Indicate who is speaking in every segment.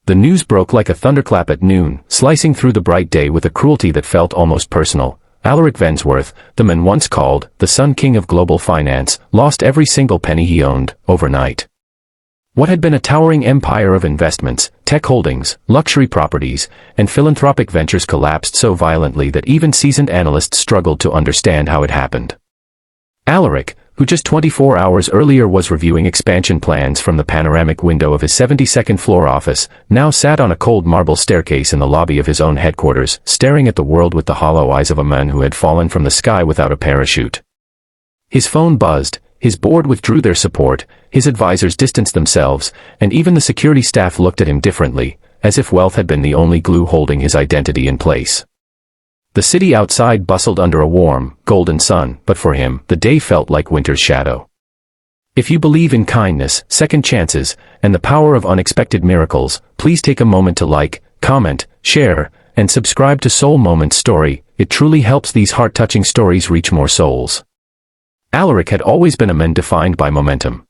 Speaker 1: The news broke like a thunderclap at noon, slicing through the bright day with a cruelty that felt almost personal. Alaric Vensworth, the man once called the Sun King of global finance, lost every single penny he owned, overnight. What had been a towering empire of investments, tech holdings, luxury properties, and philanthropic ventures collapsed so violently that even seasoned analysts struggled to understand how it happened. Alaric, who just 24 hours earlier was reviewing expansion plans from the panoramic window of his 72nd floor office, now sat on a cold marble staircase in the lobby of his own headquarters, staring at the world with the hollow eyes of a man who had fallen from the sky without a parachute. His phone buzzed, his board withdrew their support, his advisors distanced themselves, and even the security staff looked at him differently, as if wealth had been the only glue holding his identity in place. The city outside bustled under a warm, golden sun, but for him, the day felt like winter's shadow. If you believe in kindness, second chances, and the power of unexpected miracles, please take a moment to like, comment, share, and subscribe to Soul Moments Story. It truly helps these heart-touching stories reach more souls. Alaric had always been a man defined by momentum.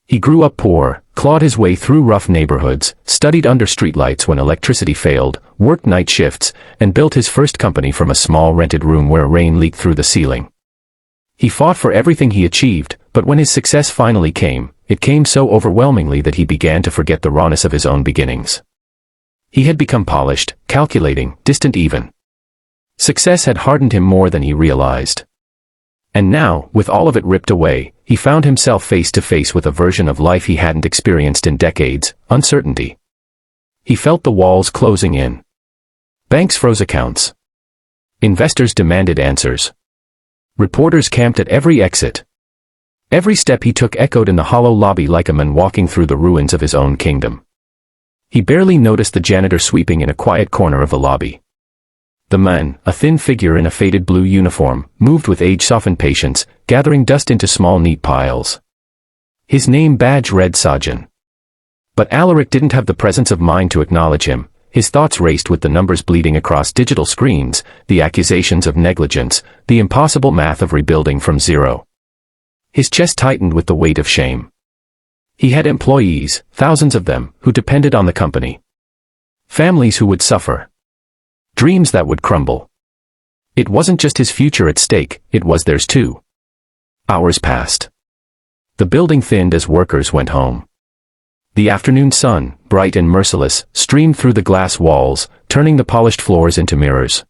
Speaker 1: He grew up poor, clawed his way through rough neighborhoods, studied under streetlights when electricity failed, worked night shifts, and built his first company from a small rented room where rain leaked through the ceiling. He fought for everything he achieved, but when his success finally came, it came so overwhelmingly that he began to forget the rawness of his own beginnings. He had become polished, calculating, distant even. Success had hardened him more than he realized. And now, with all of it ripped away, he found himself face to face with a version of life he hadn't experienced in decades: uncertainty. He felt the walls closing in. Banks froze accounts. Investors demanded answers. Reporters camped at every exit. Every step he took echoed in the hollow lobby like a man walking through the ruins of his own kingdom. He barely noticed the janitor sweeping in a quiet corner of the lobby. The man, a thin figure in a faded blue uniform, moved with age-softened patience, gathering dust into small neat piles. His name badge read Sajan. But Alaric didn't have the presence of mind to acknowledge him. His thoughts raced with the numbers bleeding across digital screens, the accusations of negligence, the impossible math of rebuilding from zero. His chest tightened with the weight of shame. He had employees, thousands of them, who depended on the company. Families who would suffer. Dreams that would crumble. It wasn't just his future at stake, it was theirs too. Hours passed. The building thinned as workers went home. The afternoon sun, bright and merciless, streamed through the glass walls, turning the polished floors into mirrors.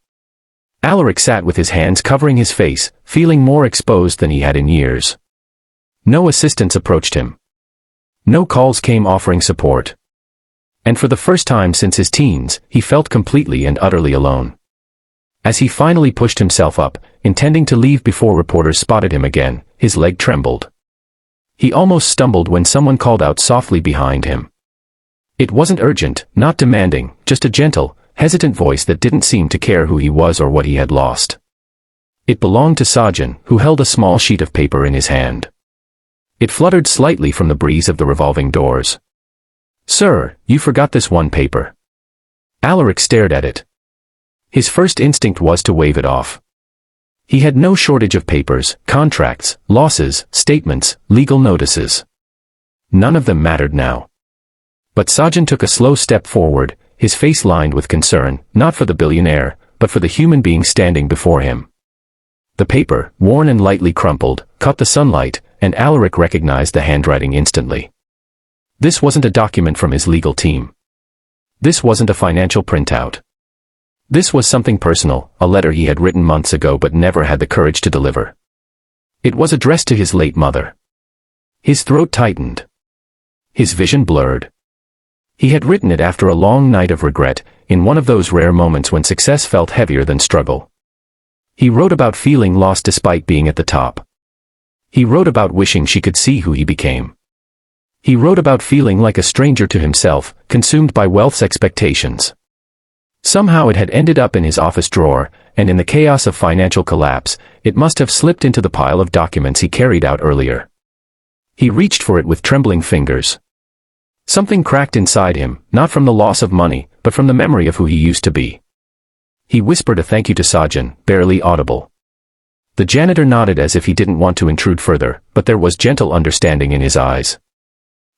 Speaker 1: Alaric sat with his hands covering his face, feeling more exposed than he had in years. No assistants approached him. No calls came offering support. And for the first time since his teens, he felt completely and utterly alone. As he finally pushed himself up, intending to leave before reporters spotted him again, his leg trembled. He almost stumbled when someone called out softly behind him. It wasn't urgent, not demanding, just a gentle, hesitant voice that didn't seem to care who he was or what he had lost. It belonged to Sajan, who held a small sheet of paper in his hand. It fluttered slightly from the breeze of the revolving doors. "Sir, you forgot this one paper." Alaric stared at it. His first instinct was to wave it off. He had no shortage of papers, contracts, losses, statements, legal notices. None of them mattered now. But Sajan took a slow step forward, his face lined with concern, not for the billionaire, but for the human being standing before him. The paper, worn and lightly crumpled, caught the sunlight, and Alaric recognized the handwriting instantly. This wasn't a document from his legal team. This wasn't a financial printout. This was something personal, a letter he had written months ago but never had the courage to deliver. It was addressed to his late mother. His throat tightened. His vision blurred. He had written it after a long night of regret, in one of those rare moments when success felt heavier than struggle. He wrote about feeling lost despite being at the top. He wrote about wishing she could see who he became. He wrote about feeling like a stranger to himself, consumed by wealth's expectations. Somehow it had ended up in his office drawer, and in the chaos of financial collapse, it must have slipped into the pile of documents he carried out earlier. He reached for it with trembling fingers. Something cracked inside him, not from the loss of money, but from the memory of who he used to be. He whispered a thank you to Sajan, barely audible. The janitor nodded as if he didn't want to intrude further, but there was gentle understanding in his eyes.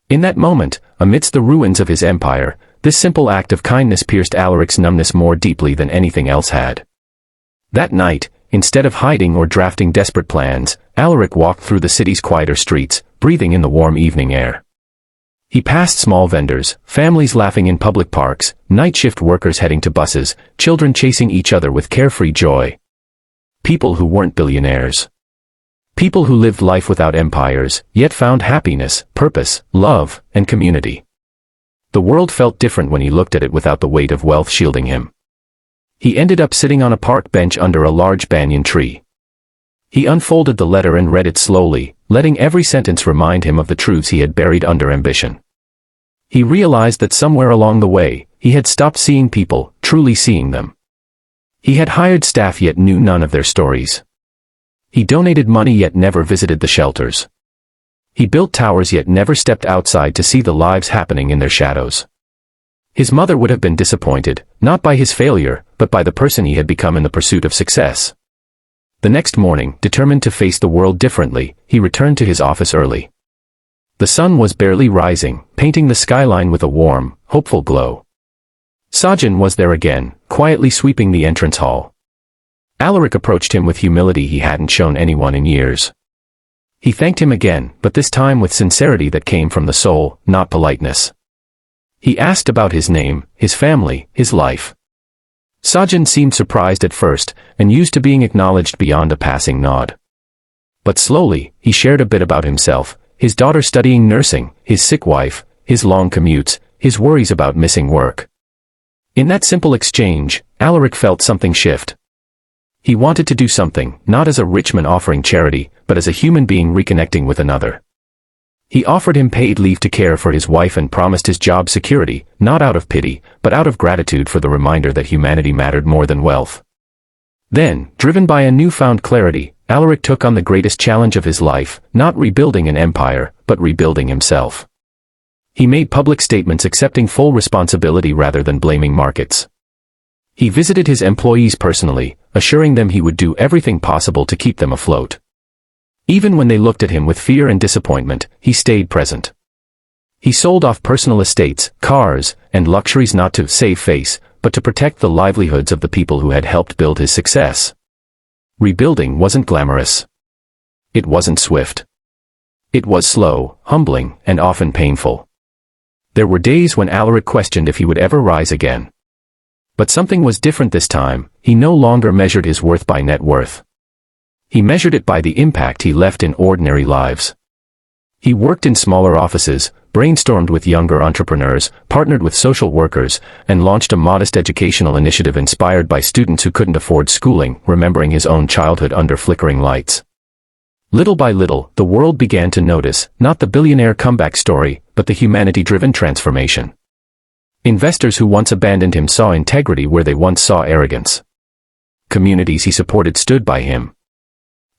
Speaker 1: In that moment, amidst the ruins of his empire, This simple act of kindness pierced Alaric's numbness more deeply than anything else had. That night, instead of hiding or drafting desperate plans, Alaric walked through the city's quieter streets, breathing in the warm evening air. He passed small vendors, families laughing in public parks, night shift workers heading to buses, children chasing each other with carefree joy. People who weren't billionaires. People who lived life without empires, yet found happiness, purpose, love, and community. The world felt different when he looked at it without the weight of wealth shielding him. He ended up sitting on a park bench under a large banyan tree. He unfolded the letter and read it slowly, letting every sentence remind him of the truths he had buried under ambition. He realized that somewhere along the way, he had stopped seeing people, truly seeing them. He had hired staff yet knew none of their stories. He donated money yet never visited the shelters. He built towers yet never stepped outside to see the lives happening in their shadows. His mother would have been disappointed, not by his failure, but by the person he had become in the pursuit of success. The next morning, determined to face the world differently, he returned to his office early. The sun was barely rising, painting the skyline with a warm, hopeful glow. Sajjan was there again, quietly sweeping the entrance hall. Alaric approached him with humility he hadn't shown anyone in years. He thanked him again, but this time with sincerity that came from the soul, not politeness. He asked about his name, his family, his life. Sajjan seemed surprised at first, and used to being acknowledged beyond a passing nod. But slowly, he shared a bit about himself, his daughter studying nursing, his sick wife, his long commutes, his worries about missing work. In that simple exchange, Alaric felt something shift. He wanted to do something, not as a rich man offering charity, but as a human being reconnecting with another. He offered him paid leave to care for his wife and promised his job security, not out of pity, but out of gratitude for the reminder that humanity mattered more than wealth. Then, driven by a newfound clarity, Alaric took on the greatest challenge of his life, not rebuilding an empire, but rebuilding himself. He made public statements accepting full responsibility rather than blaming markets. He visited his employees personally, assuring them he would do everything possible to keep them afloat. Even when they looked at him with fear and disappointment, he stayed present. He sold off personal estates, cars, and luxuries not to save face, but to protect the livelihoods of the people who had helped build his success. Rebuilding wasn't glamorous. It wasn't swift. It was slow, humbling, and often painful. There were days when Alaric questioned if he would ever rise again. But something was different this time. He no longer measured his worth by net worth. He measured it by the impact he left in ordinary lives. He worked in smaller offices, brainstormed with younger entrepreneurs, partnered with social workers, and launched a modest educational initiative inspired by students who couldn't afford schooling, remembering his own childhood under flickering lights. Little by little, the world began to notice, not the billionaire comeback story, but the humanity-driven transformation. Investors who once abandoned him saw integrity where they once saw arrogance. Communities he supported stood by him.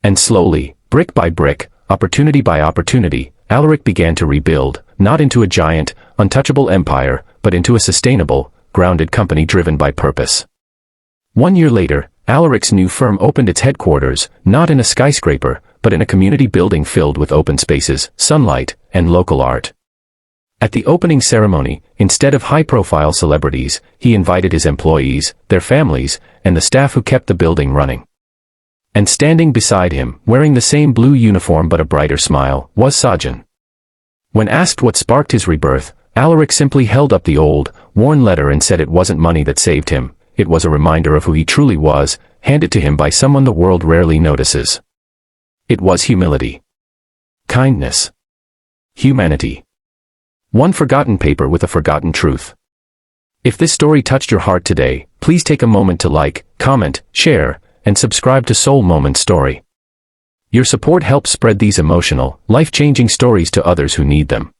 Speaker 1: And slowly, brick by brick, opportunity by opportunity, Alaric began to rebuild, not into a giant, untouchable empire, but into a sustainable, grounded company driven by purpose. 1 year later, Alaric's new firm opened its headquarters, not in a skyscraper, but in a community building filled with open spaces, sunlight, and local art. At the opening ceremony, instead of high-profile celebrities, he invited his employees, their families, and the staff who kept the building running. And standing beside him, wearing the same blue uniform but a brighter smile, was Sajjan. When asked what sparked his rebirth, Alaric simply held up the old, worn letter and said it wasn't money that saved him, it was a reminder of who he truly was, handed to him by someone the world rarely notices. It was humility. Kindness. Humanity. One forgotten paper with a forgotten truth. If this story touched your heart today, please take a moment to like, comment, share, and subscribe to Soul Moment Story. Your support helps spread these emotional, life-changing stories to others who need them.